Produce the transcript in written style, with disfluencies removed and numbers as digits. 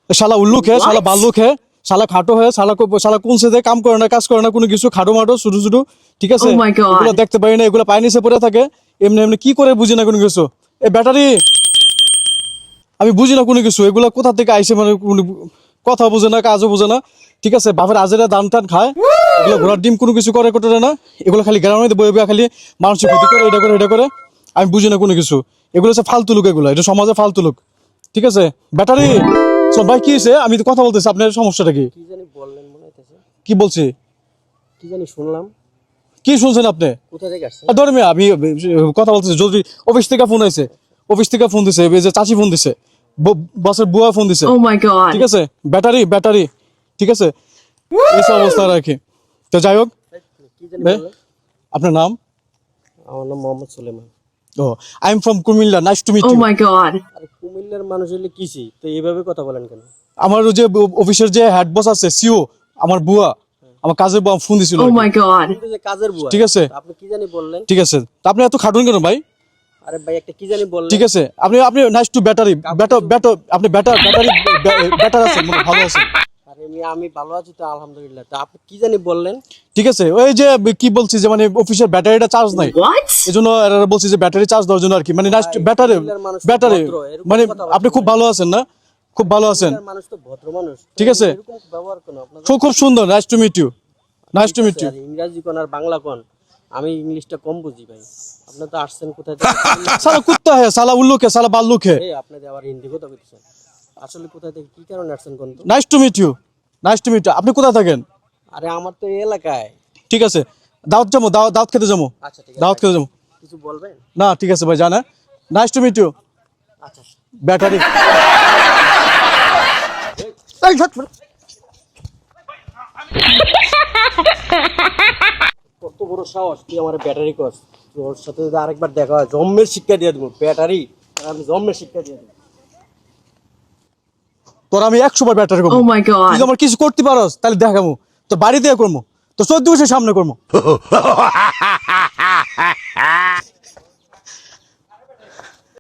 শালা উল্লুক হে, শালা বাল্লুক হে, শালা খাটো হে, শালা কোন সে কাম করে না, কাজ করে না, কোনো কিছু খাটো মাটো ছোট ছোট, ঠিক আছে? Oh my God. এগুলো দেখতে পারি না, এগুলো পায় নিচে পড়ে থাকে, এমনি এমনি কি করে বুঝি না কোনো কিছু। এই ব্যাটারি আমি বুঝি না কোনো কিছু, এগুলো কোথা থেকে আইসে, মানে কথা বোঝে না, কাজও বোঝে না, ঠিক আছে? বাপের আজেরা দান টান খায়, এগুলো ঘোড়ার ডিম কোনো কিছু করে কোটে না, এগুলো খালি গ্রামে বয়ে বয়ে খালি মানুষের ক্ষতি করে, এটা করে আমি বুঝি না কোনো কিছু। এগুলো হচ্ছে ফালতু লোক, এগুলো এটা সমাজে ফালতু লোক, ঠিক আছে? ব্যাটারি ভাই কি হয়েছে? আমি তো কথা বলতেছি, আপনার সমস্যাটা কি? কি জানি বললেন মনে হইতেছে, কি বলছি? কি জানি শুনলাম। কি শুনছেন আপনি? কোথা থেকে আসছে? ধরে মিয়া, আমি কথা বলতেছি, যদি অফিস থেকে ফোন হয়েছে, অফিস থেকে ফোন দিছে, এই যে চাচি ফোন দিছে, বসের বুয়া ফোন দিছে, Oh my god. ঠিক আছে? ব্যাটারি, ঠিক আছে? এই সব অবস্থা রাখি। তো যাই হোক, কি জানি বে, বললেন? আপনার নাম? আমার নাম মোহাম্মদ সুলেমান। ও, I am from Comilla, nice to meet Oh you. my god. আরে কুমিল্লার মানুষ হলে কিছি, তো এইভাবে কথা বলেন কেন? আমার ওই যে অফিসের যে হেড বস আছে, সিও, আমার বুয়া, আমার কাজের বুয়া ফোন দিছিল Oh আর কি। my god. কিন্তু যে কাজের বুয়া, ঠিক আছে। আপনি কি জানি বললেন? ঠিক আছে, তা আপনি এত খাটুন কেন ভাই? আরে ভাই একটা কি জানি বললেন। ঠিক আছে, আপনি নাইস টু ব্যাটারি, আপনি ব্যাটার আছেন, মানে ভালো আছেন, আরে আমি ভালো আছি তো আলহামদুলিল্লাহ। তা আপনি কি জানি বললেন? ঠিক আছে? ওই যে কি বলছি, যে মানে অফিসের ব্যাটারিটা চার্জ নাই, What? এই জন্য বলছি যে ব্যাটারি চার্জ দেওয়ার জন্য আর কি, মানে নাইস ভাই, ব্যাটারি, কুমিল্লার মানুষ তো ব্যাটারি, ভদ্র, এরকম মানে কথা আপনি খুব ভালো আছেন না, খুব ভালো আছেন, কুমিল্লার মানুষ তো ভদ্র মানুষ, তো ঠিক আছে? এরকম ব্যবহার কেন আপনাদের? খুব খুব সুন্দর, nice to meet you, nice to meet you. আর ইংরেজি কোন আর বাংলা কোন, আমি ইংলিশটা কম বুঝি ভাই। আপনি তো আসছেন কোথায় থেকে? সালা কুত্তা হে, সালা উল্লুক হে, সালা বাল্লুক হে, এই আপনাদের আবার হিন্দি কথা বলতেছেন, আসলে কোথায় থেকে কি কারণে আসছেন কোন তো? Nice to meet you, nice to meet you. আপনি কোথায় থাকেন? আরে আমার তো এই এলাকায়। ঠিক আছে, দাওয়াত খেতে যাবো, আচ্ছা ঠিক আছে, দাওয়াত খেতে যাবো। কিছু বলবেন? না ঠিক আছে ভাই, জানা, নাইস টু মিট ইউ, আচ্ছা। ব্যাটারি। কত বড় সাহস, তুই আমার ব্যাটারি কস? তোর সাথে যদি আরেকবার দেখা হয় জম্মের শিক্ষা দিয়ে দেবো। ব্যাটারি আর আমি জম্মের শিক্ষা দিয়ে দেবো। তোর আমি 100 বার ব্যাটারি করবো। Oh my god. তুই যদি আমার কিছু করতে পারস তাহলে দেখাবো, তো বাড়ি দিয়ে করবো, তো 14 বছর সামনে করবো।